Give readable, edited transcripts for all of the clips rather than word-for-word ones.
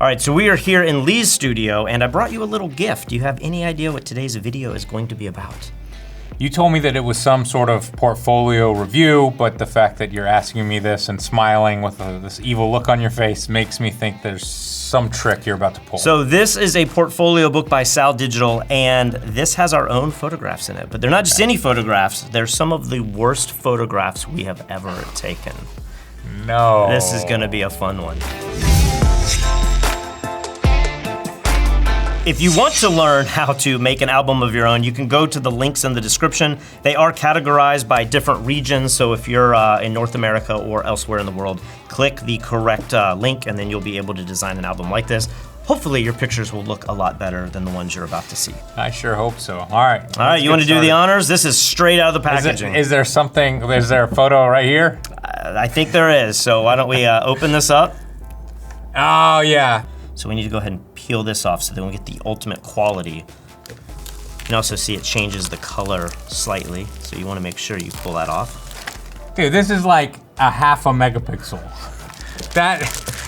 All right, so we are here in Lee's studio, and I brought you a little gift. Do you have any idea what today's video is going to be about? You told me that it was some sort of portfolio review, but the fact that you're asking me this and smiling with this evil look on your face makes me think there's some trick you're about to pull. So this is a portfolio book by Saal Digital, and this has our own photographs in it. But they're not just any photographs, they're some of the worst photographs we have ever taken. No. This is gonna be a fun one. If you want to learn how to make an album of your own, you can go to the links in the description. They are categorized by different regions, so if you're in North America or elsewhere in the world, click the correct link and then you'll be able to design an album like this. Hopefully your pictures will look a lot better than the ones you're about to see. I sure hope so. All right. All right, you want to do the honors? This is straight out of the packaging. Is there a photo right here? I think there is, so why don't we open this up? Oh, yeah. So we need to go ahead and peel this off so then we get the ultimate quality. You can also see it changes the color slightly, so you want to make sure you pull that off. Dude, this is like a half a megapixel. That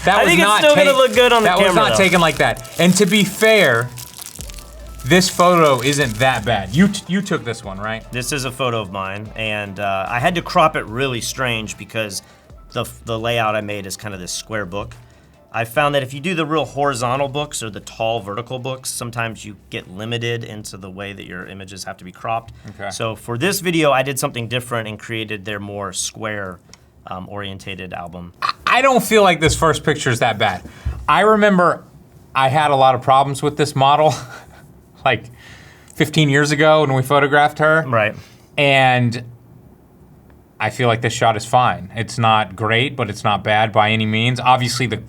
I think it's still gonna look good on the camera. That was not taken like that. And to be fair, this photo isn't that bad. You took this one, right? This is a photo of mine, and I had to crop it really strange because the layout I made is kind of this square book. I found that if you do the real horizontal books or the tall vertical books, sometimes you get limited into the way that your images have to be cropped. Okay. So for this video, I did something different and created their more square orientated album. I don't feel like this first picture is that bad. I remember I had a lot of problems with this model like 15 years ago when we photographed her. Right. And I feel like this shot is fine. It's not great, but it's not bad by any means. Obviously the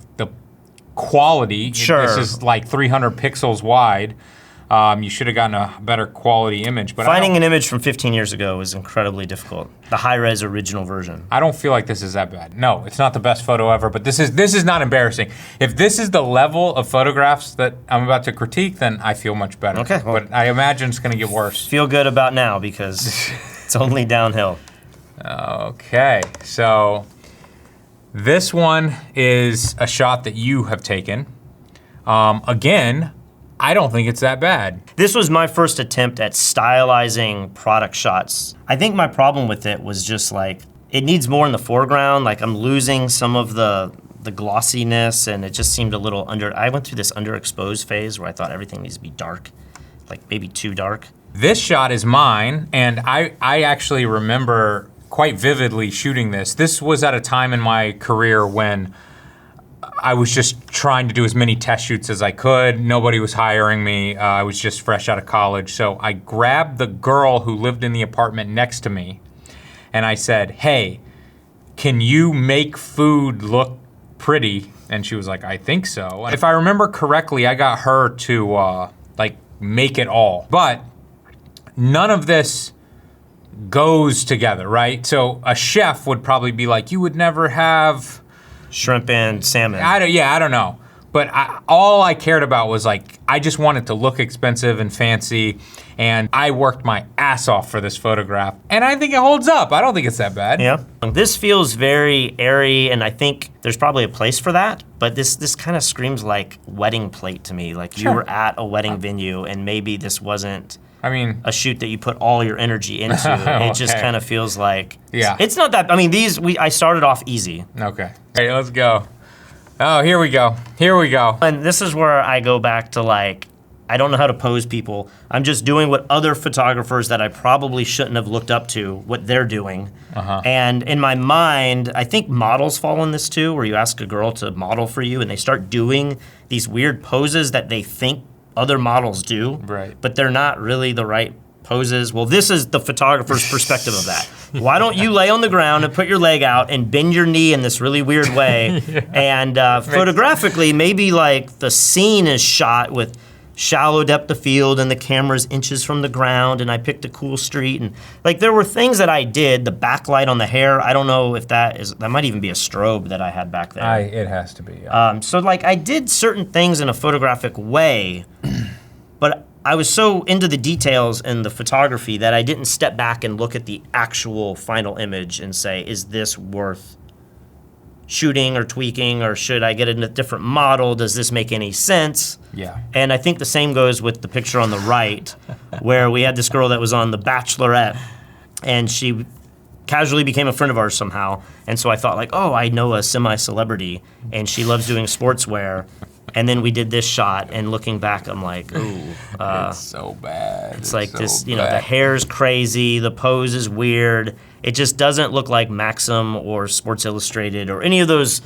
quality, sure. This is like 300 pixels wide. You should have gotten a better quality image. But finding an image from 15 years ago was incredibly difficult. The high-res original version. I don't feel like this is that bad. No, it's not the best photo ever, but this is not embarrassing. If this is the level of photographs that I'm about to critique, then I feel much better. Okay. Well, but I imagine it's gonna get worse. Feel good about now because it's only downhill. Okay, so this one is a shot that you have taken. Again, I don't think it's that bad. This was my first attempt at stylizing product shots. I think my problem with it was just like, it needs more in the foreground. Like I'm losing some of the glossiness and it just seemed a little I went through this underexposed phase where I thought everything needs to be dark, like maybe too dark. This shot is mine, and I actually remember quite vividly shooting this. This was at a time in my career when I was just trying to do as many test shoots as I could. Nobody was hiring me. I was just fresh out of college. So I grabbed the girl who lived in the apartment next to me and I said, hey, can you make food look pretty? And she was like, I think so. If I remember correctly, I got her to like make it all. But none of this goes together, right? So a chef would probably be like, you would never have shrimp and salmon. I don't know. But all I cared about was like, I just wanted to look expensive and fancy, and I worked my ass off for this photograph, and I think it holds up. I don't think it's that bad. Yeah. This feels very airy, and I think there's probably a place for that, but this kind of screams like wedding plate to me. Like you were at a wedding venue, and maybe this wasn't a shoot that you put all your energy into. Okay. It just kind of feels like, yeah. It's not that, I mean, I started off easy. Okay, hey, let's go. Oh, here we go, here we go. And this is where I go back to like, I don't know how to pose people. I'm just doing what other photographers that I probably shouldn't have looked up to, what they're doing. And in my mind, I think models fall in this too, where you ask a girl to model for you and they start doing these weird poses that they think other models do, but they're not really the right poses. Well, this is the photographer's perspective of that. Why don't you lay on the ground and put your leg out and bend your knee in this really weird way, and photographically, maybe like the scene is shot with shallow depth of field and the camera's inches from the ground and I picked a cool street, and like there were things that I did, the backlight on the hair, I don't know if that might even be a strobe that I had back there. It has to be. Yeah. So like I did certain things in a photographic way, but I was so into the details in the photography that I didn't step back and look at the actual final image and say, is this worth shooting or tweaking, or should I get a different model? Does this make any sense? Yeah. And I think the same goes with the picture on the right, where we had this girl that was on The Bachelorette, and she casually became a friend of ours somehow. And so I thought like, oh, I know a semi-celebrity, and she loves doing sportswear. And then we did this shot, and looking back, I'm like, ooh. It's so bad. It's like so this, bad. the hair's crazy, the pose is weird. It just doesn't look like Maxim or Sports Illustrated or any of those,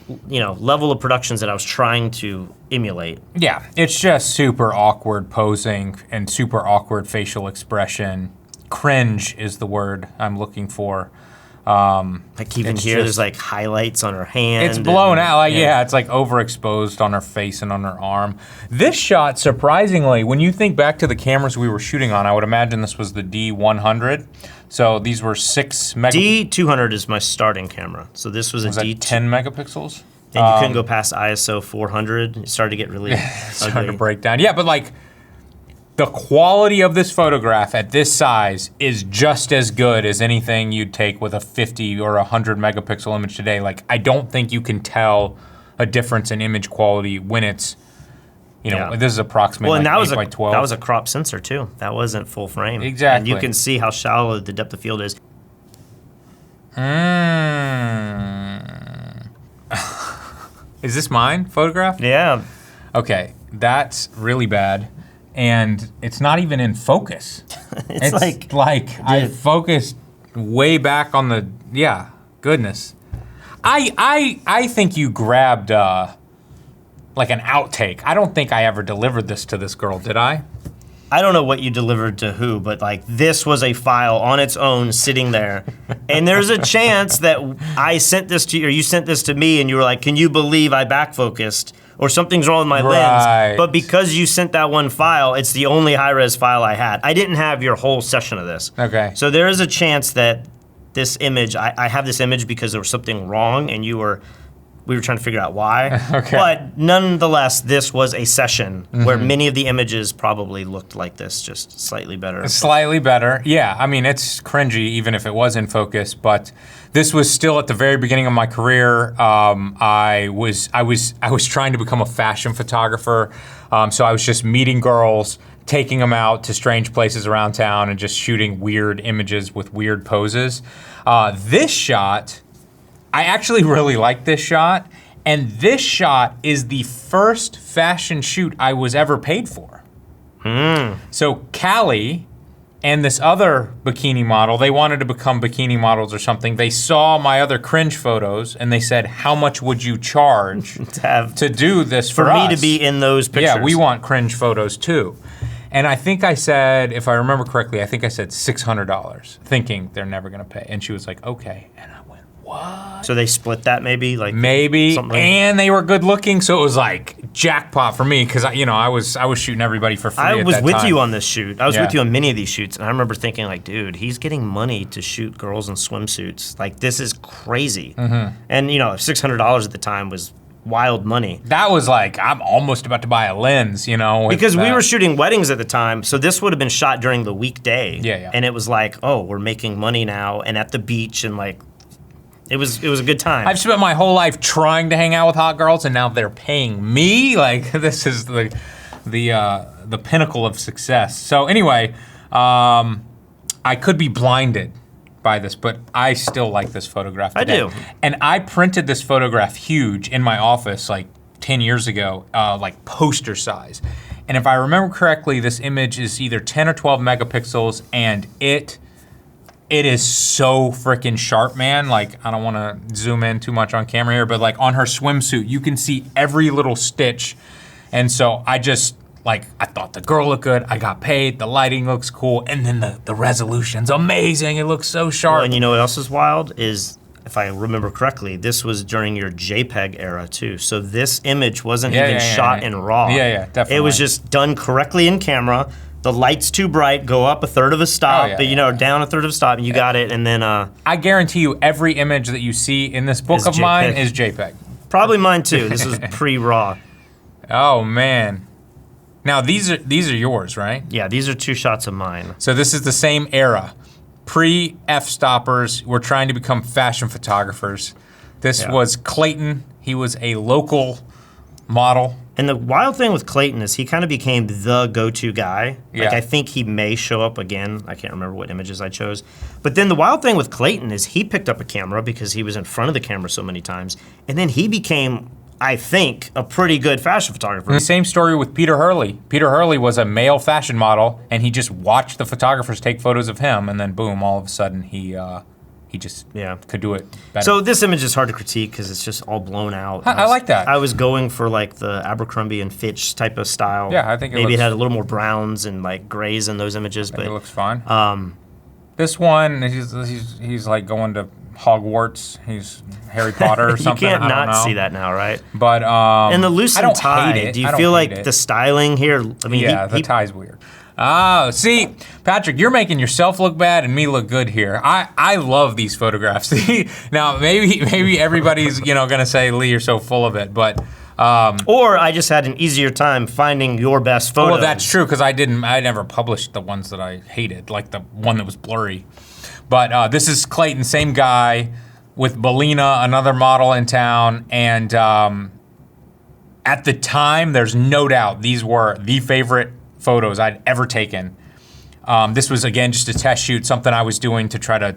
level of productions that I was trying to emulate. Yeah, it's just super awkward posing and super awkward facial expression. Cringe is the word I'm looking for. Like even here, there's like highlights on her hand. It's blown out. Like, yeah, it's like overexposed on her face and on her arm. This shot, surprisingly, when you think back to the cameras we were shooting on, I would imagine this was the D100. So these were 6 megapixels. D200 is my starting camera. So this was a D10 megapixels. And you couldn't go past ISO 400. It started to get really started to break down. Yeah, but like the quality of this photograph at this size is just as good as anything you'd take with a 50 or 100 megapixel image today. Like, I don't think you can tell a difference in image quality when it's, this is approximately and that 8 by 12. That was a crop sensor too. That wasn't full frame. Exactly. And you can see how shallow the depth of field is. Is this mine photograph? Yeah. Okay, that's really bad. And it's not even in focus. it's like I focused way back on the, goodness. I think you grabbed like an outtake. I don't think I ever delivered this to this girl, did I? I don't know what you delivered to who, but like this was a file on its own sitting there. And there's a chance that I sent this to you, or you sent this to me, and you were like, can you believe I back focused? Or something's wrong with my lens. But because you sent that one file, it's the only high-res file I had. I didn't have your whole session of this. Okay. So there is a chance that this image, I have this image because there was something wrong, and we were trying to figure out why. Okay. But nonetheless, this was a session where many of the images probably looked like this, just slightly better. Slightly better, yeah. I mean, it's cringy even if it was in focus, but this was still at the very beginning of my career. I was trying to become a fashion photographer, so I was just meeting girls, taking them out to strange places around town, and just shooting weird images with weird poses. This shot, I actually really like this shot, and this shot is the first fashion shoot I was ever paid for. So Callie and this other bikini model, they wanted to become bikini models or something. They saw my other cringe photos and they said, how much would you charge to do this for us? For me to be in those pictures. Yeah, we want cringe photos too. And I think I said, if I remember correctly, I think I said $600, thinking they're never gonna pay. And she was like, okay. And I went, what? So they split that maybe? Maybe, something. And they were good looking, so it was like jackpot for me, because I was shooting everybody for free at that time. I was with you on this shoot. I was with you on many of these shoots, and I remember thinking like, dude, he's getting money to shoot girls in swimsuits. Like, this is crazy. And $600 at the time was wild money. That was like, I'm almost about to buy a lens, Because we were shooting weddings at the time, so this would have been shot during the weekday. Yeah. And it was like, oh, we're making money now, and at the beach, and like, it was a good time. I've spent my whole life trying to hang out with hot girls, and now they're paying me. Like, this is the pinnacle of success. So anyway, I could be blinded by this, but I still like this photograph today. I do. And I printed this photograph huge in my office like 10 years ago, like poster size. And if I remember correctly, this image is either 10 or 12 megapixels, and it is so freaking sharp, man. Like, I don't wanna zoom in too much on camera here, but like on her swimsuit, you can see every little stitch. And so I thought the girl looked good, I got paid, the lighting looks cool, and then the resolution's amazing, it looks so sharp. Well, and you know what else is wild is, if I remember correctly, this was during your JPEG era too. So this image wasn't shot in RAW. Yeah, definitely. It was just done correctly in camera. The light's too bright, go up a third of a stop, down a third of a stop, and you got it, and then I guarantee you every image that you see in this book of mine is JPEG. Probably mine too. This was pre-RAW. Oh man. Now these are yours, right? Yeah, these are 2 shots of mine. So this is the same era. Pre-Fstoppers, we're trying to become fashion photographers. This was Clayton. He was a local model. And the wild thing with Clayton is he kind of became the go-to guy. Yeah. Like, I think he may show up again. I can't remember what images I chose. But then the wild thing with Clayton is he picked up a camera because he was in front of the camera so many times. And then he became, I think, a pretty good fashion photographer. The same story with Peter Hurley. Peter Hurley was a male fashion model, and he just watched the photographers take photos of him, and then boom, all of a sudden he just could do it better. So this image is hard to critique because it's just all blown out. I like that. I was going for like the Abercrombie and Fitch type of style. Yeah, I think maybe it had a little more browns and like grays in those images, but it looks fine. This one, he's like going to Hogwarts. He's Harry Potter or something. You can't I don't not know. see that now, right? But and the loosened tie. Do you feel like it. the styling here? I mean, yeah, the tie's weird. Oh, see, Patrick, you're making yourself look bad and me look good here. I love these photographs. Now, maybe everybody's gonna say, Lee, you're so full of it, but or I just had an easier time finding your best photos. well, that's true because I never published the ones that I hated, like the one that was blurry. But this is Clayton, same guy with Belina, another model in town, and at the time, there's no doubt these were the favorite photos I'd ever taken. This was, again, just a test shoot, something I was doing to try to,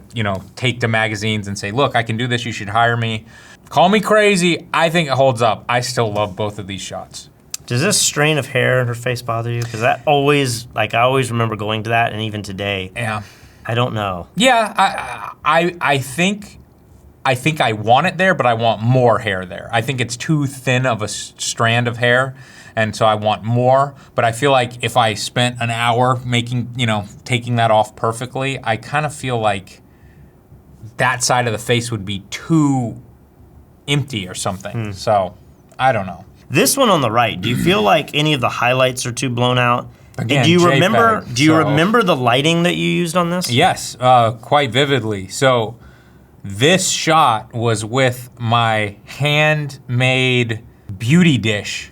take to magazines and say, look, I can do this, you should hire me. Call me crazy, I think it holds up. I still love both of these shots. Does this strain of hair in her face bother you? Because that always, I always remember going to that, and even today. Yeah. I don't know. Yeah, I think I want it there, but I want more hair there. I think it's too thin of a strand of hair. And so I want more, but I feel like if I spent an hour taking that off perfectly, I kind of feel like that side of the face would be too empty or something. So, I don't know. This one on the right, do you feel like any of the highlights are too blown out? Again, do you JPEG, remember the lighting that you used on this? Yes, quite vividly. So, this shot was with my handmade beauty dish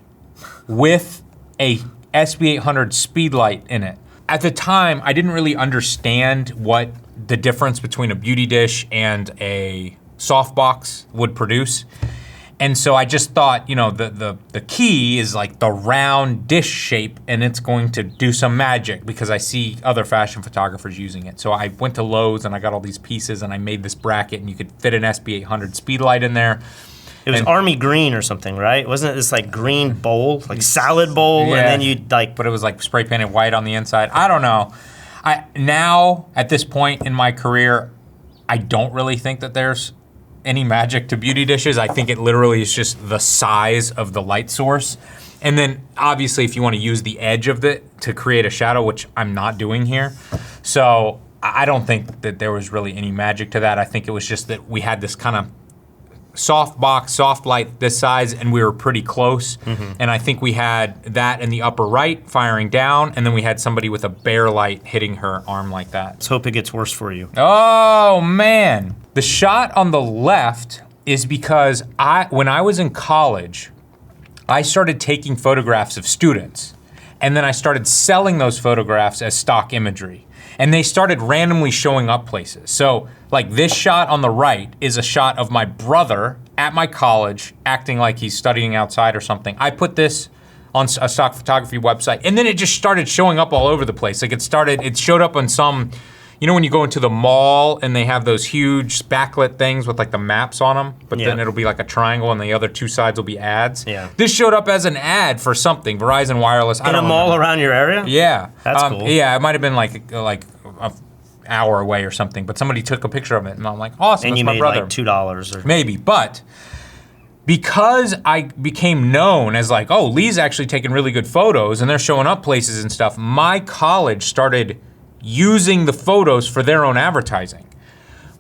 with a SB800 speed light in it. At the time, I didn't really understand what the difference between a beauty dish and a softbox would produce. And so I just thought, the key is like the round dish shape and it's going to do some magic because I see other fashion photographers using it. So I went to Lowe's and I got all these pieces and I made this bracket and you could fit an SB800 speed light in there. It was army green or something, right? Wasn't it this like green bowl, like salad bowl, yeah, and then you like... But it was like spray painted white on the inside. I don't know. Now, at this point in my career, I don't really think that there's any magic to beauty dishes. I think it literally is just the size of the light source. And then obviously if you want to use the edge of it to create a shadow, which I'm not doing here. So I don't think that there was really any magic to that. I think it was just that we had this kind of soft box, soft light this size, and we were pretty close. And I think we had that in the upper right firing down, and then we had somebody with a bare light hitting her arm like that. Let's hope it gets worse for you. Oh man. The shot on the left is because when I was in college, I started taking photographs of students, and then I started selling those photographs as stock imagery. And they started randomly showing up places. So like this shot on the right is a shot of my brother at my college acting like he's studying outside or something. I put this on a stock photography website and then it just started showing up all over the place. Like it showed up on some, when you go into the mall and they have those huge backlit things with like the maps on them, but then it'll be like a triangle and the other two sides will be ads. Yeah. This showed up as an ad for something, Verizon Wireless. In a mall around your area? Yeah. That's cool. Yeah, it might have been like an hour away or something, but somebody took a picture of it and I'm like, awesome, And you that's my made brother. like $2 or... Maybe, but because I became known as like, oh, Lee's actually taking really good photos and they're showing up places and stuff, my college started using the photos for their own advertising.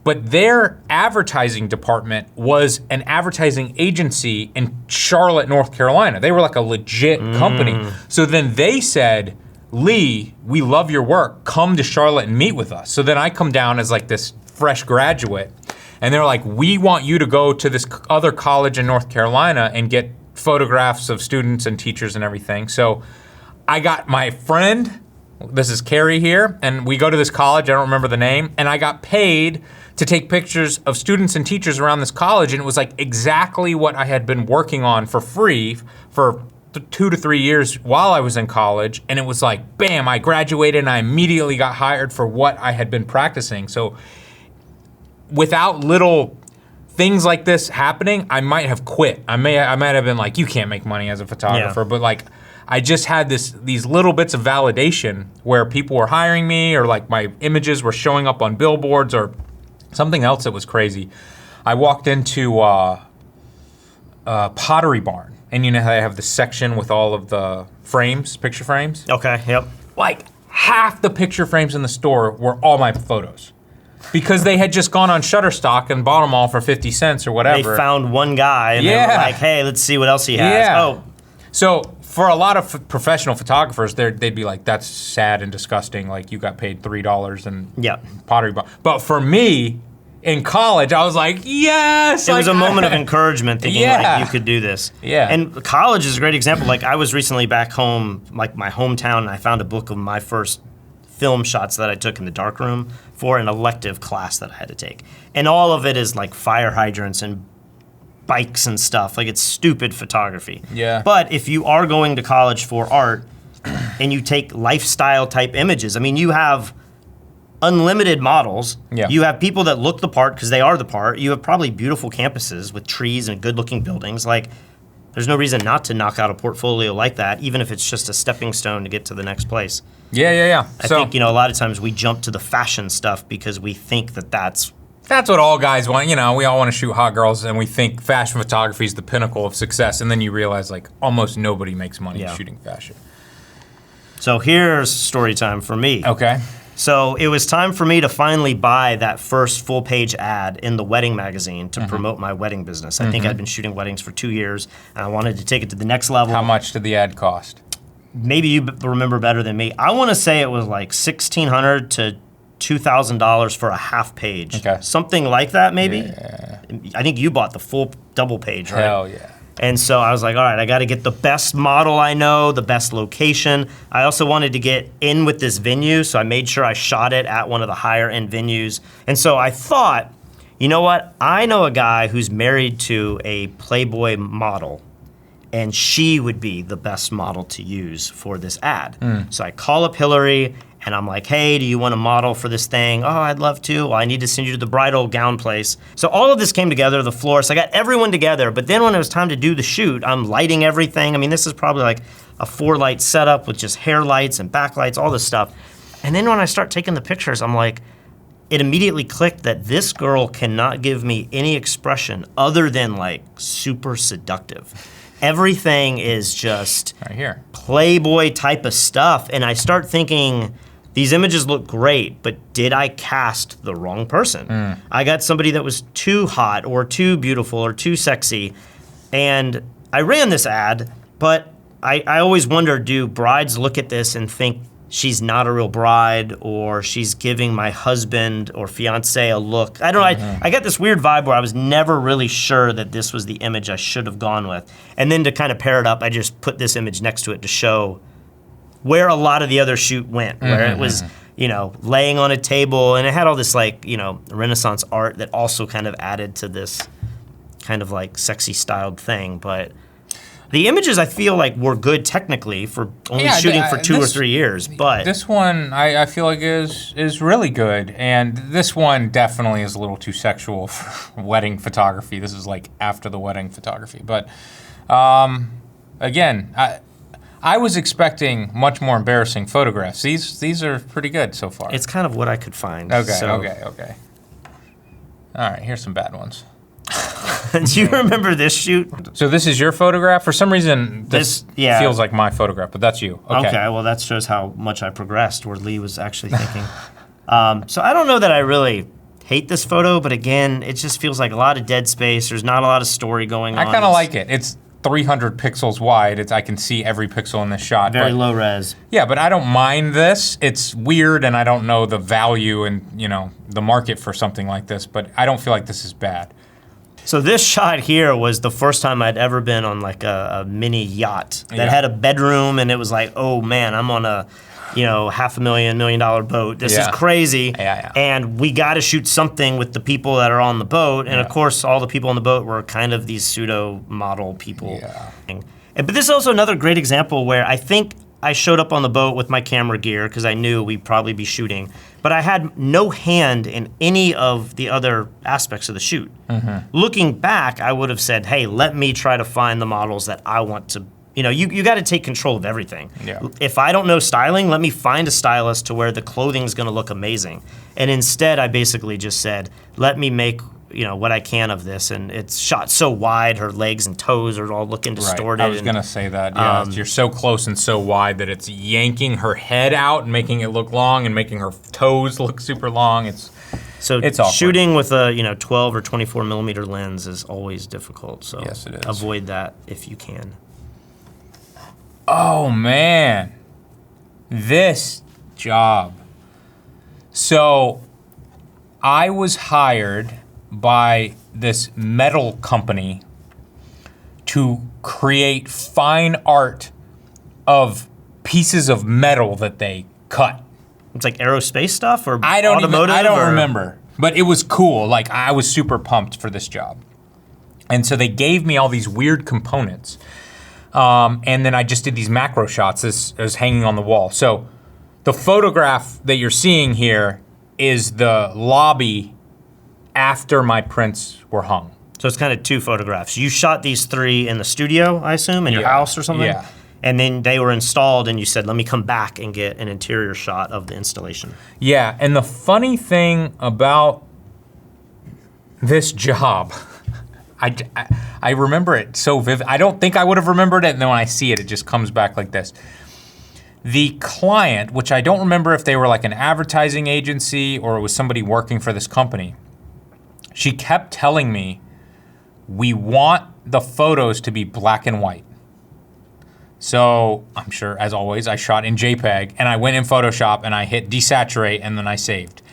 But their advertising department was an advertising agency in Charlotte, North Carolina. They were like a legit company. So then they said, Lee, we love your work. Come to Charlotte and meet with us. So then I come down as like this fresh graduate and they're like, we want you to go to this other college in North Carolina and get photographs of students and teachers and everything. So I got my friend This is Carrie here, and we go to this college, I don't remember the name, and I got paid to take pictures of students and teachers around this college, and it was like exactly what I had been working on for free for 2 to 3 years while I was in college, and it was like, bam, I graduated and I immediately got hired for what I had been practicing. So without little things like this happening, I might have quit. I might have been like, you can't make money as a photographer, but like, I just had these little bits of validation where people were hiring me, or like my images were showing up on billboards, or something else that was crazy. I walked into Pottery Barn, and you know how they have the section with all of the frames, picture frames? Okay, yep. Like half the picture frames in the store were all my photos. Because they had just gone on Shutterstock and bought them all for 50 cents or whatever. They found one guy and they were like, hey, let's see what else he has. Yeah. Oh. So for a lot of professional photographers, they'd be like, that's sad and disgusting. Like you got paid $3 and Pottery Barn. But for me, in college, I was like, yes! It was a moment of encouragement thinking like you could do this. Yeah. And college is a great example. Like I was recently back home, like my hometown, and I found a book of my first film shots that I took in the darkroom for an elective class that I had to take. And all of it is like fire hydrants and bikes and stuff. Like it's stupid photography. Yeah. But if you are going to college for art and you take lifestyle type images, I mean, you have unlimited models. Yeah. You have people that look the part because they are the part. You have probably beautiful campuses with trees and good looking buildings. Like there's no reason not to knock out a portfolio like that, even if it's just a stepping stone to get to the next place. Yeah. I think, a lot of times we jump to the fashion stuff because we think that that's what all guys want. We all want to shoot hot girls, and we think fashion photography is the pinnacle of success, and then you realize like almost nobody makes money shooting fashion. So here's story time for me. Okay. So it was time for me to finally buy that first full page ad in the wedding magazine to promote my wedding business. I think I'd been shooting weddings for 2 years, and I wanted to take it to the next level. How much did the ad cost? Maybe you remember better than me. I want to say it was like $1,600 to $2,000 for a half page. Okay. Something like that, maybe. Yeah. I think you bought the full double page, right? Hell yeah. And so I was like, all right, I got to get the best model I know, the best location. I also wanted to get in with this venue, so I made sure I shot it at one of the higher end venues. And so I thought, you know what? I know a guy who's married to a Playboy model, and she would be the best model to use for this ad. So I call up Hillary, and I'm like, hey, do you want a model for this thing? Oh, I'd love to. Well, I need to send you to the bridal gown place. So all of this came together, the floor. So I got everyone together. But then when it was time to do the shoot, I'm lighting everything. I mean, this is probably like a 4-light setup with just hair lights and backlights, all this stuff. And then when I start taking the pictures, I'm like, it immediately clicked that this girl cannot give me any expression other than like super seductive. Everything is just right here. Playboy type of stuff. And I start thinking, these images look great, but did I cast the wrong person? I got somebody that was too hot or too beautiful or too sexy. And I ran this ad, but I always wonder, do brides look at this and think she's not a real bride, or she's giving my husband or fiance a look? I don't know, I got this weird vibe where I was never really sure that this was the image I should have gone with. And then to kind of pair it up, I just put this image next to it to show where a lot of the other shoot went, where it was, laying on a table, and it had all this like, Renaissance art that also kind of added to this kind of like sexy styled thing. But the images I feel like were good technically for only shooting for 2 or 3 years, but this one I feel like is really good, and this one definitely is a little too sexual for wedding photography. This is like after the wedding photography, but again, I was expecting much more embarrassing photographs. These are pretty good so far. it's kind of what I could find. Okay, so. okay. All right, here's some bad ones. Do you remember this shoot? So this is your photograph? For some reason, this yeah. feels like my photograph, but that's you. Okay. Well, that shows how much I progressed, where Lee was actually thinking. So I don't know that I really hate this photo, but again, it just feels like a lot of dead space. There's not a lot of story going on. I kind of like it. It's 300 pixels wide. I can see every pixel in this shot. Very low res. Yeah, but I don't mind this. It's weird, and I don't know the value and the market for something like this, but I don't feel like this is bad. So this shot here was the first time I'd ever been on like a mini yacht that had a bedroom, and it was like, oh man, I'm on a $500,000, $1 million boat. This is crazy. Yeah. And we got to shoot something with the people that are on the boat. And of course, all the people on the boat were kind of these pseudo model people. Yeah. But this is also another great example where I think I showed up on the boat with my camera gear because I knew we'd probably be shooting, but I had no hand in any of the other aspects of the shoot. Looking back, I would have said, hey, let me try to find the models that I want to, you got to take control of everything. Yeah. If I don't know styling, let me find a stylist to where the clothing is going to look amazing. And instead, I basically just said, let me make what I can of this, and it's shot so wide, her legs and toes are all looking distorted. Right. I was gonna say that, yeah. You're so close and so wide that it's yanking her head out and making it look long and making her toes look super long. It's awkward. Shooting with a 12 or 24 millimeter lens is always difficult, so yes, it is. Avoid that if you can. Oh man, this job. So I was hired by this metal company to create fine art of pieces of metal that they cut. It's like aerospace stuff or automotive? I don't or? Remember, but it was cool. Like, I was super pumped for this job. And so they gave me all these weird components. And then I just did these macro shots as hanging on the wall. So the photograph that you're seeing here is the lobby after my prints were hung. So it's kind of two photographs. You shot these 3 in the studio, I assume, in your house or something? Yeah. And then they were installed and you said, let me come back and get an interior shot of the installation. Yeah, and the funny thing about this job, I remember it so vivid. I don't think I would have remembered it, and then when I see it, it just comes back like this. The client, which I don't remember if they were like an advertising agency or it was somebody working for this company, she kept telling me, we want the photos to be black and white. So I'm sure, as always, I shot in JPEG and I went in Photoshop and I hit desaturate and then I saved.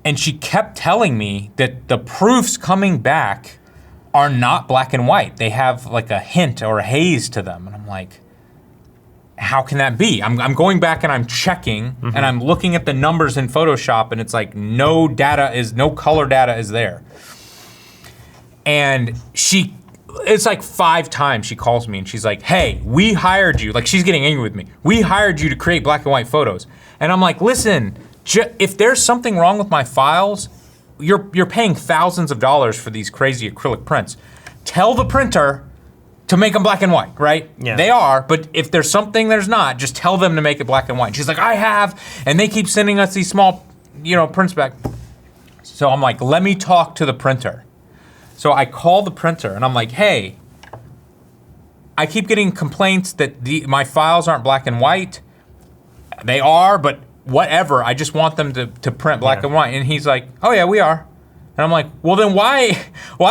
And she kept telling me that the proofs coming back are not black and white. They have like a hint or a haze to them. And I'm like, how can that be? I'm going back and I'm checking and I'm looking at the numbers in Photoshop and it's like no color data is there. And it's like 5 times she calls me and she's like, hey, we hired you. Like, she's getting angry with me. We hired you to create black and white photos. And I'm like, listen, if there's something wrong with my files, you're paying thousands of dollars for these crazy acrylic prints. Tell the printer to make them black and white, right? Yeah. They are, but if there's something there's not, just tell them to make it black and white. She's like, I have, and they keep sending us these small, prints back. So I'm like, let me talk to the printer. So I call the printer and I'm like, hey, I keep getting complaints that my files aren't black and white. They are, but whatever, I just want them to print black and white. And he's like, oh yeah, we are. And I'm like, well then why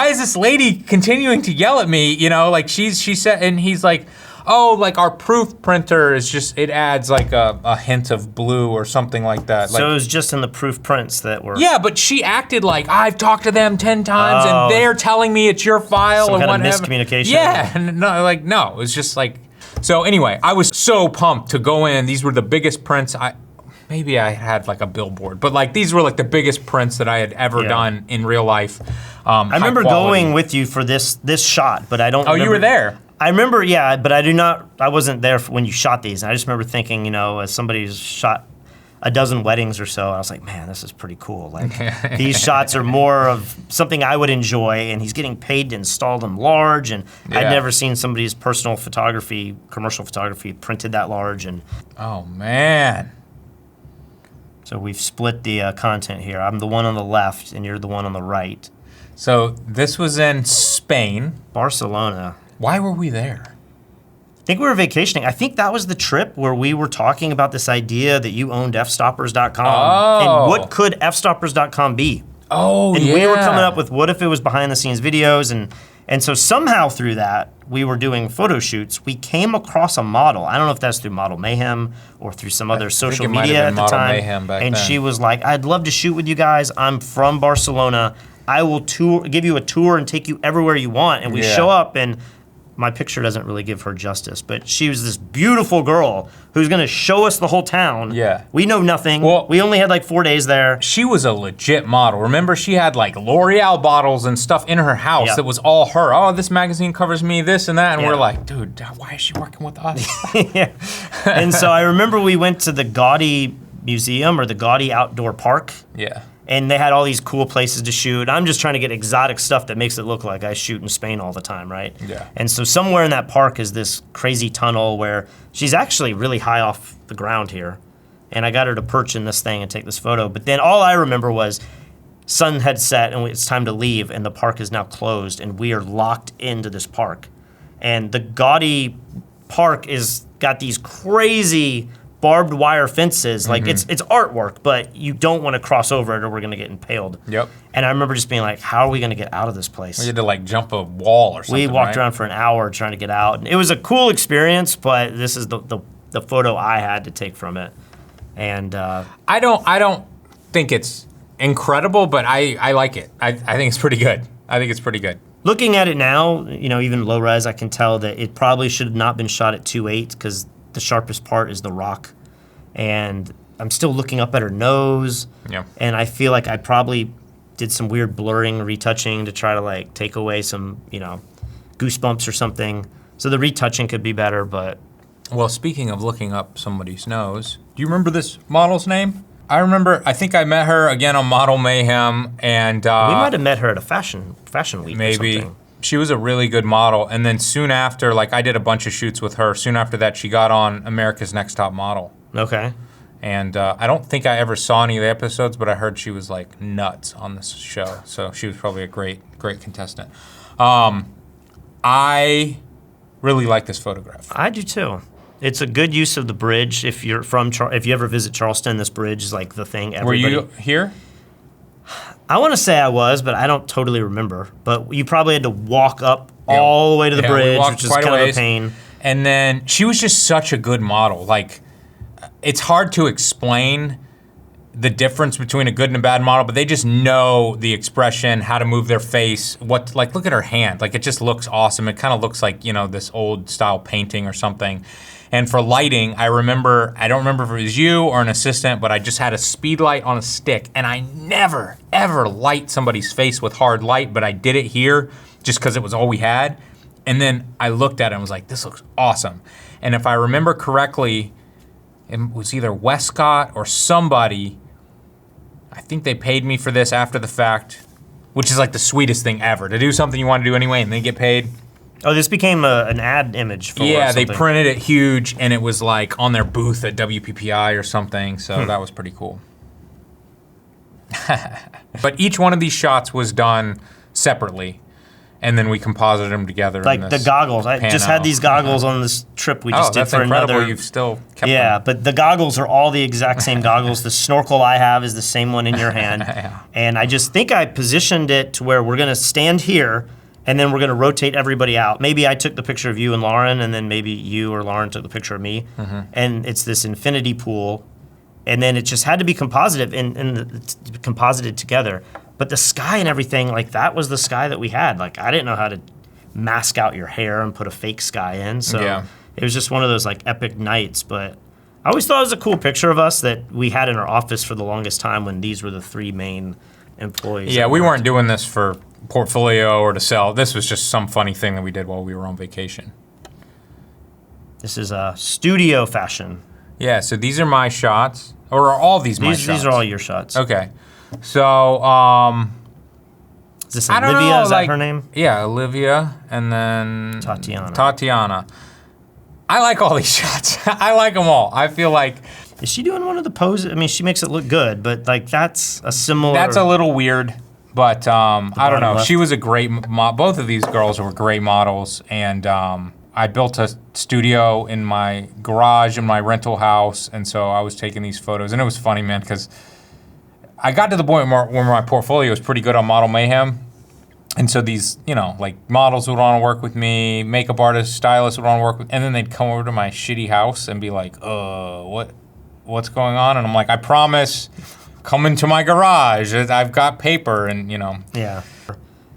is this lady continuing to yell at me? Like she said, and he's like, oh, like our proof printer is just, it adds like a hint of blue or something like that. So it was just in the proof prints that were. Yeah, but she acted like I've talked to them 10 times and they're telling me it's your file some and kind whatever. of miscommunication. Yeah, and no, it was just like, so anyway, I was so pumped to go in. These were the biggest prints. Maybe I had like a billboard, but like these were like the biggest prints that I had ever done in real life. I remember going with you for this shot, but I don't remember. You were there. I remember, yeah, but I wasn't there when you shot these. And I just remember thinking, as somebody's shot a dozen weddings or so, I was like, man, this is pretty cool. Like, these shots are more of something I would enjoy, and he's getting paid to install them large, and I'd never seen somebody's personal photography, commercial photography printed that large. And oh, man. So we've split the content here. I'm the one on the left, and you're the one on the right. So this was in Spain. Barcelona. Why were we there? I think we were vacationing. I think that was the trip where we were talking about this idea that you owned fstoppers.com. And what could fstoppers.com be? Oh, and we were coming up with what if it was behind the scenes videos, and so somehow through that, we were doing photo shoots. We came across a model. I don't know if that's through Model Mayhem or through some other social media at the time. Mayhem back and then. She was like, I'd love to shoot with you guys. I'm from Barcelona. I will give you a tour and take you everywhere you want. And we show up, and my picture doesn't really give her justice, but she was this beautiful girl who's gonna show us the whole town. Yeah. We know nothing. Well, we only had like 4 days there. She was a legit model. Remember, she had like L'Oreal bottles and stuff in her house that was all her. Oh, this magazine covers me, this and that. And we're like, dude, why is she working with us? Yeah. And so I remember we went to the Gaudi Museum or the Gaudi Outdoor Park. Yeah. And they had all these cool places to shoot. I'm just trying to get exotic stuff that makes it look like I shoot in Spain all the time, right? Yeah. And so somewhere in that park is this crazy tunnel where she's actually really high off the ground here. And I got her to perch in this thing and take this photo. But then all I remember was sun had set and it's time to leave and the park is now closed and we are locked into this park. And the Gaudi Park is got these crazy barbed wire fences, like it's artwork, but you don't want to cross over it or we're gonna get impaled. Yep. And I remember just being like, how are we gonna get out of this place? We had to like jump a wall or something. We walked around for an hour trying to get out. And it was a cool experience, but this is the photo I had to take from it. And I don't think it's incredible, but I like it. I think it's pretty good. I think it's pretty good. Looking at it now, you know, even low res, I can tell that it probably should have not been shot at 2.8 because the sharpest part is the rock. And I'm still looking up at her nose. Yeah. And I feel like I probably did some weird blurring, retouching to try to like take away some, you know, goosebumps or something. So the retouching could be better, but. Well, speaking of looking up somebody's nose, do you remember this model's name? I remember, I think I met her again on Model Mayhem and- we might have met her at a fashion week maybe. or something. She was a really good model. And then soon after, like I did a bunch of shoots with her. Soon after that, she got on America's Next Top Model. Okay. And I don't think I ever saw any of the episodes, but I heard she was like nuts on this show. So she was probably a great contestant. I really like this photograph. I do too. It's a good use of the bridge. If you're from, if you ever visit Charleston, this bridge is like the thing. Everybody. Were you here? I want to say I was, but I don't totally remember. But you probably had to walk up all the way to the bridge, which is kind of a pain. And then she was just such a good model. Like, it's hard to explain the difference between a good and a bad model, but they just know the expression, how to move their face, like look at her hand. Like it just looks awesome. It kind of looks like, you know, this old style painting or something. And for lighting, I don't remember if it was you or an assistant, but I just had a speed light on a stick and I never, ever light somebody's face with hard light, but I did it here just because it was all we had. And then I looked at it and was like, this looks awesome. And if I remember correctly, it was either Westcott or somebody, I think they paid me for this after the fact, which is like the sweetest thing ever, to do something you want to do anyway and then get paid. Oh, this became an ad image for Yeah, something. they printed it huge and it was like on their booth at WPPI or something, so that was pretty cool. But each one of these shots was done separately. And then we composited them together. Like the goggles. I just had these goggles on this trip we just did for incredible. another. You've still kept them. But the goggles are all the exact same goggles. The snorkel I have is the same one in your hand. And I just think I positioned it to where we're going to stand here and then we're going to rotate everybody out. Maybe I took the picture of you and Lauren, and then maybe you or Lauren took the picture of me. And it's this infinity pool. And then it just had to be composited composited together. But the sky and everything, like that was the sky that we had. Like I didn't know how to mask out your hair and put a fake sky in. So it was just one of those like epic nights. But I always thought it was a cool picture of us that we had in our office for the longest time when these were the three main employees. Yeah, we weren't doing this for portfolio or to sell. This was just some funny thing that we did while we were on vacation. This is a studio fashion. Yeah, so these are my shots. Or are all these my shots? These are all your shots. Okay. So, is this Olivia? Is that her name? Yeah, Olivia, and then Tatiana. I like all these shots. I like them all. I feel like. Is she doing one of the poses? I mean, she makes it look good, but like that's a similar. That's a little weird, but I don't know. She was a great both of these girls were great models, and I built a studio in my garage in my rental house, and so I was taking these photos, and it was funny, man, because I got to the point where my portfolio was pretty good on Model Mayhem. And so these, you know, like models would want to work with me, makeup artists, stylists would want to work with, and then they'd come over to my shitty house and be like, what's going on? And I'm like, I promise, come into my garage. I've got paper and, you know. Yeah.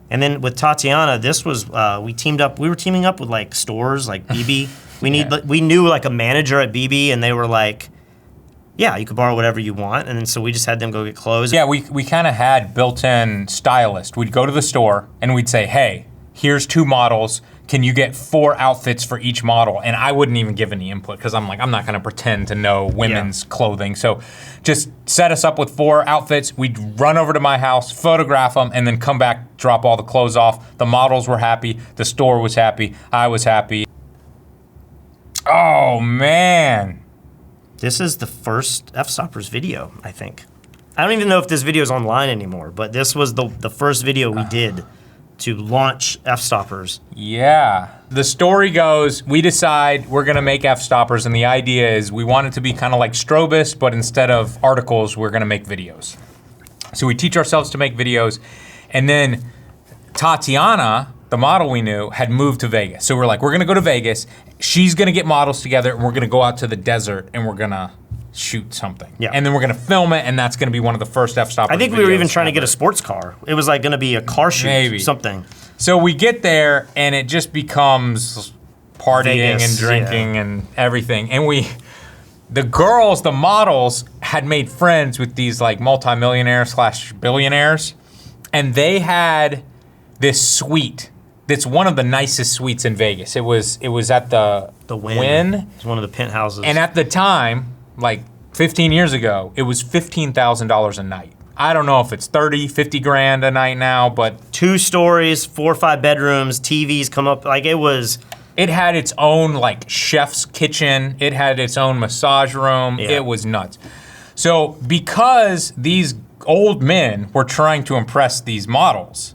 And then with Tatiana, this was we were teaming up with like stores like BB. We knew like a manager at BB, and they were like, yeah, you could borrow whatever you want. And then so we just had them go get clothes. Yeah, we kind of had built-in stylist. We'd go to the store and we'd say, hey, here's 2 models. Can you get 4 outfits for each model? And I wouldn't even give any input because I'm like, I'm not gonna pretend to know women's clothing. So just set us up with 4 outfits. We'd run over to my house, photograph them, and then come back, drop all the clothes off. The models were happy, the store was happy, I was happy. Oh man. This is the first Fstoppers video, I think. I don't even know if this video is online anymore, but this was the first video we did to launch Fstoppers. Yeah. The story goes, we decide we're gonna make Fstoppers, and the idea is we want it to be kind of like Strobist, but instead of articles, we're gonna make videos. So we teach ourselves to make videos, and then Tatiana, the model we knew, had moved to Vegas. So we're like, we're gonna go to Vegas, she's gonna get models together, and we're gonna go out to the desert, and we're gonna shoot something. Yeah. And then we're gonna film it, and that's gonna be one of the first Fstoppers I think we were even trying to ever. get a sports car. It was like gonna be a car shoot, Maybe. something. So we get there, and it just becomes partying Vegas, and drinking and everything. And the girls, the models, had made friends with these like multimillionaires / billionaires, and they had this suite. That's one of the nicest suites in Vegas. It was at the Wynn. It's one of the penthouses. And at the time, like 15 years ago, it was $15,000 a night. I don't know if it's 30, 50 grand a night now, but 2 stories, 4 or 5 bedrooms, TVs come up, like it was. it had its own like chef's kitchen. It had its own massage room. Yeah. It was nuts. So because these old men were trying to impress these models,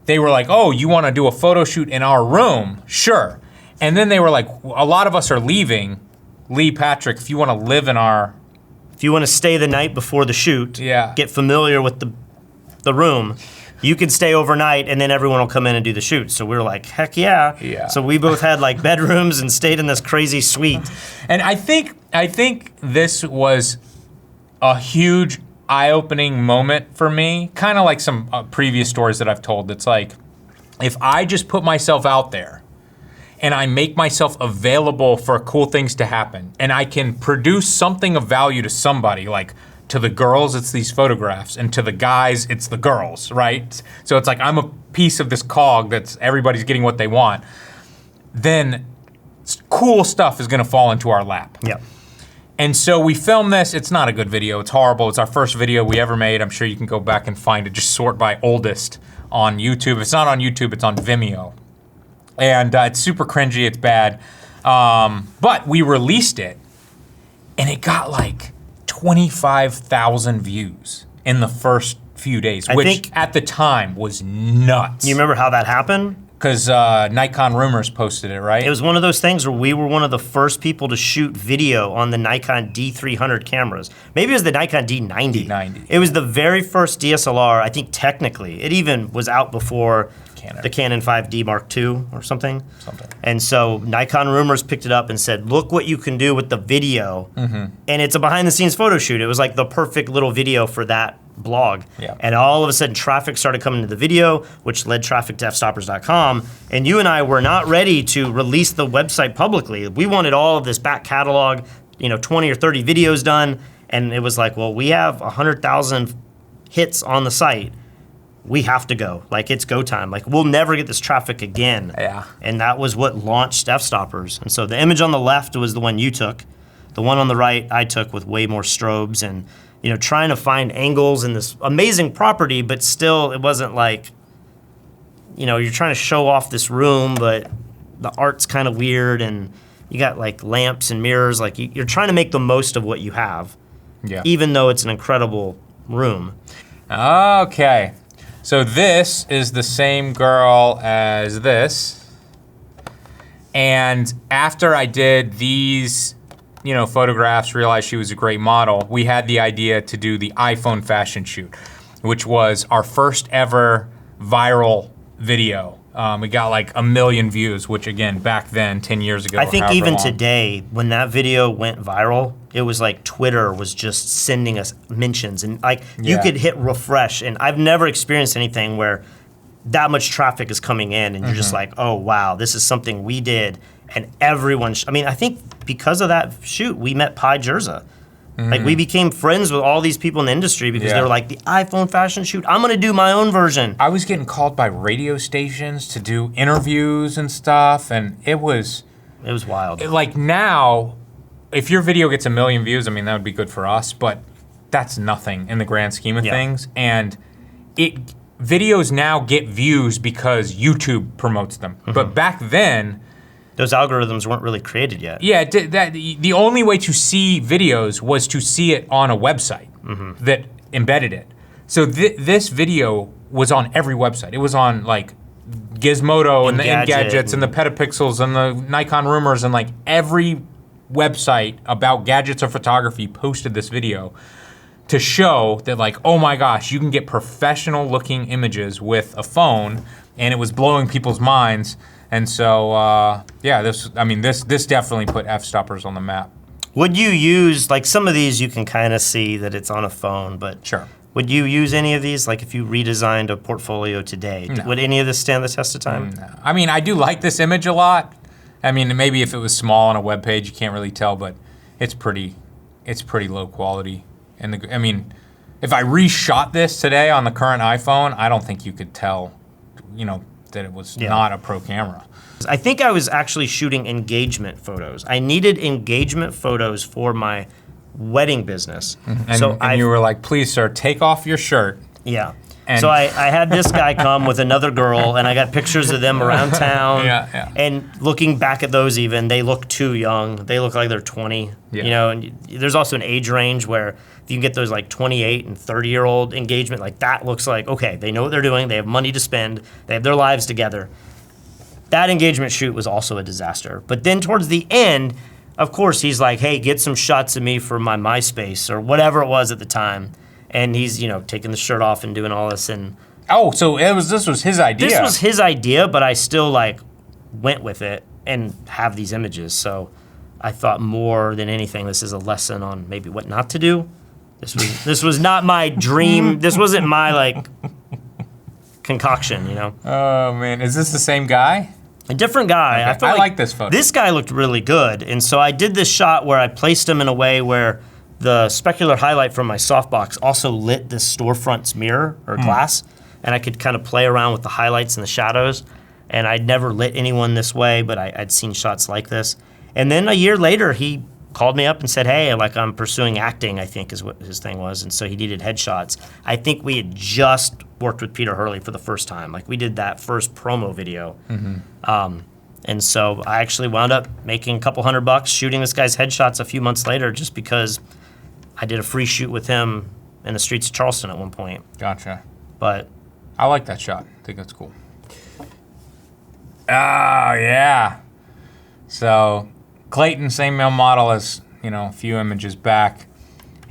they were like, oh, you wanna do a photo shoot in our room? Sure. And then they were like, a lot of us are leaving. Lee Patrick, if you wanna live in our... If you wanna stay the night before the shoot, Yeah. get familiar with the room, you can stay overnight and then everyone will come in and do the shoot. So we were like, heck yeah. Yeah. So we both had like bedrooms and stayed in this crazy suite. And I think this was a huge eye-opening moment for me, kind of like some previous stories that I've told. It's like, if I just put myself out there and I make myself available for cool things to happen, and I can produce something of value to somebody, like to the girls, it's these photographs, and to the guys, it's the girls, right? So it's like I'm a piece of this cog that's everybody's getting what they want, then cool stuff is gonna fall into our lap. Yeah. And so we filmed this. It's not a good video. It's horrible. It's our first video we ever made. I'm sure you can go back and find it. Just sort by oldest on YouTube. If it's not on YouTube, it's on Vimeo. And it's super cringy. It's bad. But we released it, and it got like 25,000 views in the first few days, which think- at the time was nuts. You remember how that happened? Because Nikon Rumors posted it, right? It was one of those things where we were one of the first people to shoot video on the Nikon D300 cameras. Maybe it was the Nikon D90. D90. It was the very first DSLR, I think technically. It even was out before the Canon 5D Mark II or something. And so Nikon Rumors picked it up and said, look what you can do with the video. And it's a behind the scenes photo shoot. It was like the perfect little video for that blog. Yeah. And all of a sudden traffic started coming to the video, which led traffic to fstoppers.com. And you and I were not ready to release the website publicly. We wanted all of this back catalog, 20 or 30 videos done. And it was like, well, we have 100,000 hits on the site. We have to go. Like, it's go time. Like, we'll never get this traffic again. Yeah. And that was what launched Fstoppers. And so the image on the left was the one you took. The one on the right I took with way more strobes and trying to find angles in this amazing property, but still it wasn't like, you're trying to show off this room, but the art's kind of weird and you got like lamps and mirrors. Like you're trying to make the most of what you have, even though it's an incredible room. Okay. So this is the same girl as this. And after I did these, photographs, realized she was a great model, we had the idea to do the iPhone fashion shoot, which was our first ever viral video. We got like 1 million views, which again, back then, 10 years ago, I think however even long. today, when that video went viral, it was like Twitter was just sending us mentions and like you could hit refresh, and I've never experienced anything where that much traffic is coming in, and you're just like, oh wow, this is something we did, and everyone. I mean, I think because of that shoot, we met Pi Jerza. Like we became friends with all these people in the industry because they were like, the iPhone fashion shoot, I'm gonna do my own version. I was getting called by radio stations to do interviews and stuff, and it was wild. Like now, if your video gets 1 million views, I mean, that would be good for us, but that's nothing in the grand scheme of things. And videos now get views because YouTube promotes them. But back then, those algorithms weren't really created yet. Yeah, the only way to see videos was to see it on a website that embedded it. So this video was on every website. It was on like Gizmodo and the Engadgets and the Petapixels and the Nikon Rumors, and like every website about gadgets or photography posted this video to show that like, oh my gosh, you can get professional looking images with a phone, and it was blowing people's minds. And so, yeah, this definitely put Fstoppers on the map. Would you use, like some of these you can kind of see that it's on a phone, but sure. Would you use any of these? Like if you redesigned a portfolio today, would any of this stand the test of time? No. I mean, I do like this image a lot. I mean, maybe if it was small on a web page, you can't really tell, but it's pretty low quality. And I mean, if I reshot this today on the current iPhone, I don't think you could tell, that it was not a pro camera. I think I was actually shooting engagement photos. I needed engagement photos for my wedding business. And you were like, please, sir, take off your shirt. Yeah. So I had this guy come with another girl, and I got pictures of them around town. And looking back at those even, they look too young. They look like they're 20. And there's also an age range where if you can get those like 28 and 30-year-old engagement, like that looks like, okay, they know what they're doing, they have money to spend, they have their lives together. That engagement shoot was also a disaster. But then towards the end, of course, he's like, hey, get some shots of me for my MySpace or whatever it was at the time. And he's, taking the shirt off and doing all this. And so this was his idea. This was his idea, but I still like went with it and have these images. So I thought more than anything, this is a lesson on maybe what not to do. This was not my dream. This wasn't my like concoction, Oh man, is this the same guy? A different guy. Okay. I like this photo. This guy looked really good, and so I did this shot where I placed him in a way where the specular highlight from my softbox also lit this storefront's mirror or glass, and I could kind of play around with the highlights and the shadows. And I'd never lit anyone this way, but I'd seen shots like this. And then a year later, he called me up and said, hey, like I'm pursuing acting, I think is what his thing was. And so he needed headshots. I think we had just worked with Peter Hurley for the first time. Like we did that first promo video. And so I actually wound up making a couple $100 shooting this guy's headshots a few months later just because I did a free shoot with him in the streets of Charleston at one point. Gotcha. But I like that shot. I think that's cool. Oh, yeah. So Clayton, same male model as, a few images back.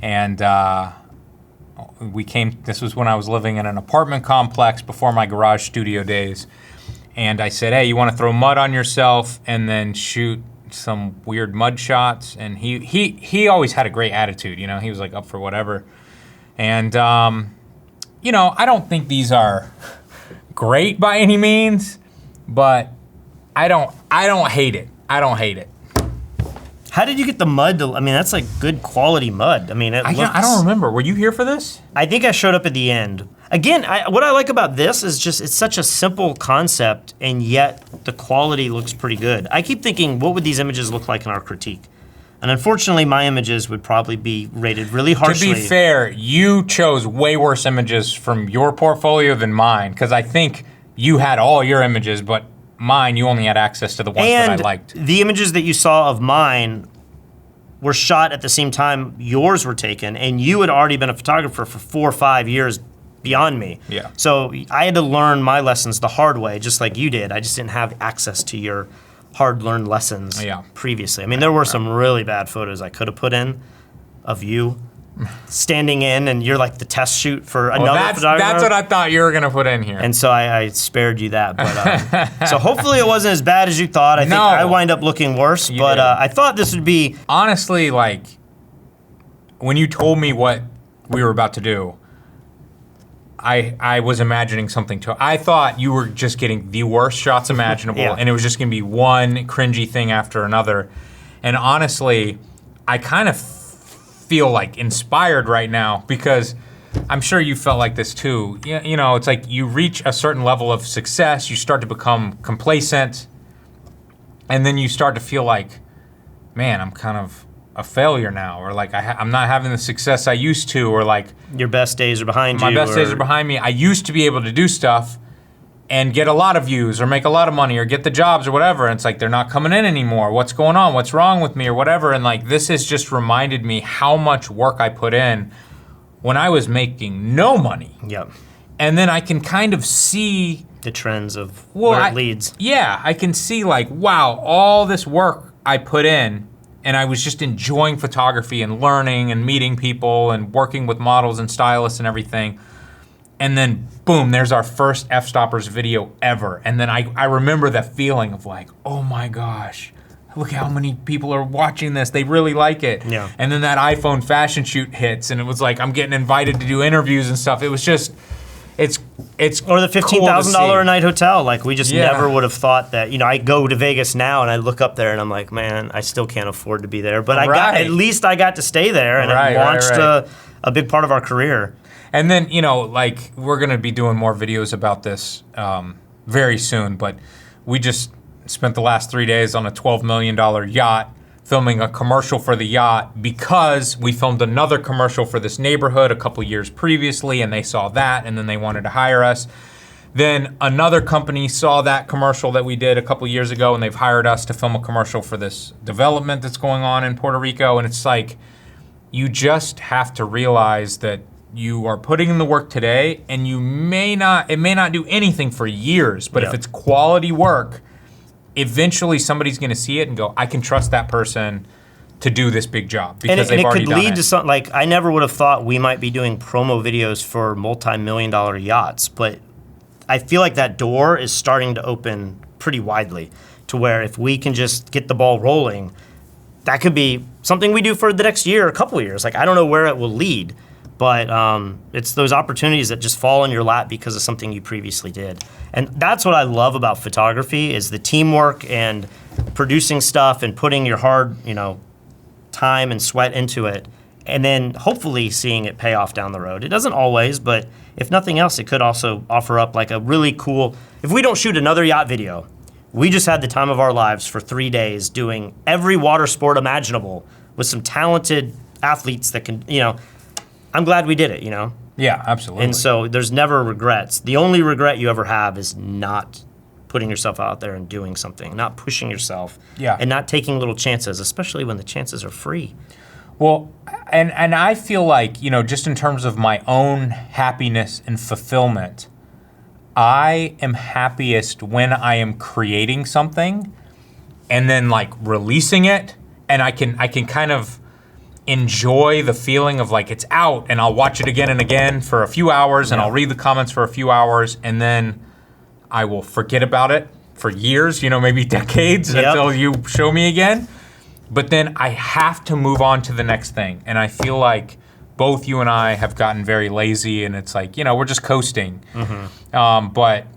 And this was when I was living in an apartment complex before my garage studio days. And I said, hey, you want to throw mud on yourself and then shoot some weird mud shots? And he always had a great attitude, he was like up for whatever. And, I don't think these are great by any means, but I don't hate it. I don't hate it. How did you get the mud to, that's like good quality mud. I don't remember. Were you here for this? I think I showed up at the end. Again, what I like about this is just it's such a simple concept, and yet the quality looks pretty good. I keep thinking, what would these images look like in our critique? And unfortunately, my images would probably be rated really harshly. To be fair, you chose way worse images from your portfolio than mine, because I think you had all your images, but mine, you only had access to the ones that I liked. The images that you saw of mine were shot at the same time yours were taken, and you had already been a photographer for 4 or 5 years beyond me. Yeah. So I had to learn my lessons the hard way, just like you did. I just didn't have access to your hard-learned lessons previously. There were some really bad photos I could have put in of you standing in, and you're like the test shoot for another photographer. That's what I thought you were gonna put in here. And so I spared you that. But so hopefully it wasn't as bad as you thought. I think I wind up looking worse, but I thought this would be... Honestly, like, when you told me what we were about to do, I was imagining something to. I thought you were just getting the worst shots imaginable, and it was just going to be one cringy thing after another. And honestly, I kind of feel like inspired right now because I'm sure you felt like this too. You know, it's like you reach a certain level of success, you start to become complacent, and then you start to feel like, man, I'm kind of a failure now, or like I'm not having the success I used to, or like your best days are behind you. My best days are behind me. I used to be able to do stuff and get a lot of views or make a lot of money or get the jobs or whatever, and it's like they're not coming in anymore. What's going on? What's wrong with me or whatever? And like this has just reminded me how much work I put in when I was making no money. Yep. And then I can kind of see the trends of where it leads. Yeah, I can see like, wow, all this work I put in, and I was just enjoying photography and learning and meeting people and working with models and stylists and everything. And then boom, there's our first Fstoppers video ever. And then I remember that feeling of like, oh my gosh, look how many people are watching this. They really like it. Yeah. And then that iPhone fashion shoot hits, and it was like I'm getting invited to do interviews and stuff. It was just, it's or the $15,000 a night hotel. Like we just never would have thought that. You know, I go to Vegas now and I look up there and I'm like, man, I still can't afford to be there. But at least I got to stay there, and it launched a big part of our career. And then, you know, like we're gonna be doing more videos about this very soon, but we just spent the last 3 days on a $12 million yacht filming a commercial for the yacht because we filmed another commercial for this neighborhood a couple years previously, and they saw that and then they wanted to hire us. Then another company saw that commercial that we did a couple years ago, and they've hired us to film a commercial for this development that's going on in Puerto Rico. And it's like, you just have to realize that you are putting in the work today, and it may not do anything for years, but if it's quality work, eventually somebody's gonna see it and go, I can trust that person to do this big job because they've already done it. And it could lead to something, like I never would have thought we might be doing promo videos for multi-million-dollar yachts, but I feel like that door is starting to open pretty widely to where if we can just get the ball rolling, that could be something we do for the next year, a couple of years. Like I don't know where it will lead, but it's those opportunities that just fall in your lap because of something you previously did. And that's what I love about photography, is the teamwork and producing stuff and putting your hard, time and sweat into it, and then hopefully seeing it pay off down the road. It doesn't always, but if nothing else, it could also offer up like a really cool, if we don't shoot another yacht video, we just had the time of our lives for 3 days doing every water sport imaginable with some talented athletes that can, I'm glad we did it, Yeah, absolutely. And so there's never regrets. The only regret you ever have is not putting yourself out there and doing something, not pushing yourself, and not taking little chances, especially when the chances are free. Well, and I feel like, just in terms of my own happiness and fulfillment, I am happiest when I am creating something and then like releasing it, and I can kind of enjoy the feeling of like it's out, and I'll watch it again and again for a few hours, and I'll read the comments for a few hours, and then I will forget about it for years, maybe decades until you show me again. But then I have to move on to the next thing. And I feel like both you and I have gotten very lazy, and it's like, we're just coasting. Mm-hmm. But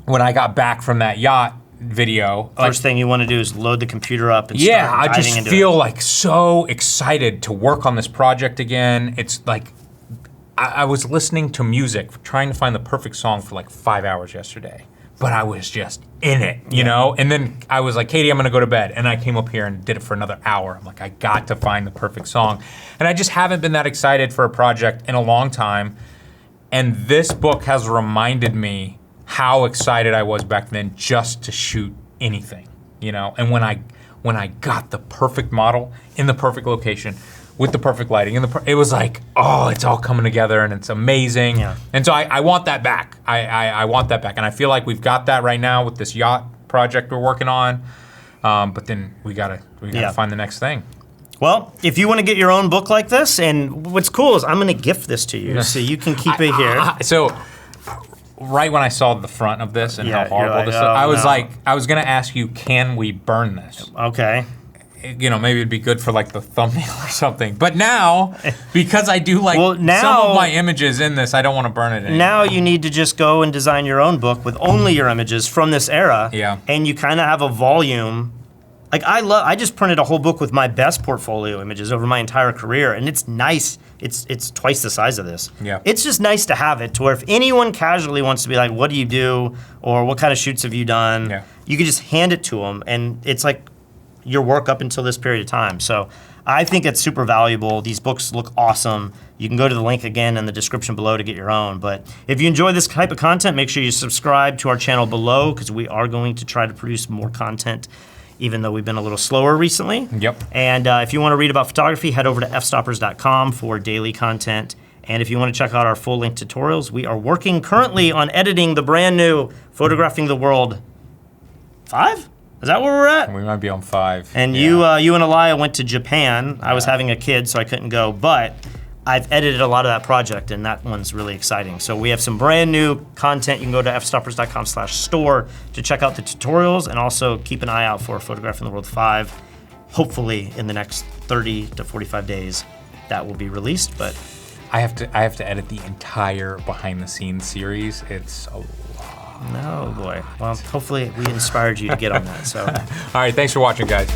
when I got back from that yacht video, first thing you want to do is load the computer up and start diving into it. I just feel like so excited to work on this project again. It's like I was listening to music, trying to find the perfect song for like 5 hours yesterday, but I was just in it, you know? And then I was like, Katie, I'm gonna go to bed. And I came up here and did it for another hour. I'm like, I got to find the perfect song. And I just haven't been that excited for a project in a long time. And this book has reminded me how excited I was back then just to shoot anything, And when I got the perfect model in the perfect location with the perfect lighting, it was like, oh, it's all coming together and it's amazing. Yeah. And so I want that back. I want that back, and I feel like we've got that right now with this yacht project we're working on. But then we gotta find the next thing. Well, if you want to get your own book like this, and what's cool is I'm gonna gift this to you, so you can keep it here. So. Right when I saw the front of this and how horrible this is, I was like, I was gonna ask you, can we burn this? Okay. you know, maybe it'd be good for like the thumbnail or something. But now, because I do like Well, now- some of my images in this, I don't want to burn it anymore. Now you need to just go and design your own book with only your images from this era. Yeah. And you kind of have a volume. Like I just printed a whole book with my best portfolio images over my entire career, and it's nice. It's twice the size of this. Yeah. It's just nice to have it to where if anyone casually wants to be like, what do you do? Or what kind of shoots have you done? Yeah. You can just hand it to them, and it's like your work up until this period of time. So I think it's super valuable. These books look awesome. You can go to the link again in the description below to get your own. But if you enjoy this type of content, make sure you subscribe to our channel below, because we are going to try to produce more content, even though we've been a little slower recently. Yep. And if you want to read about photography, head over to fstoppers.com for daily content. And if you want to check out our full-length tutorials, we are working currently on editing the brand new Photographing the World 5? Is that where we're at? We might be on 5. And yeah. you and Elia went to Japan. I was having a kid, so I couldn't go, but I've edited a lot of that project, and that one's really exciting. So we have some brand new content. You can go to fstoppers.com/store to check out the tutorials, and also keep an eye out for Photographing the World 5. Hopefully in the next 30 to 45 days that will be released, but I have to edit the entire behind the scenes series. It's a lot. no, boy. Well, hopefully we inspired you to get on that. So. All right, thanks for watching, guys.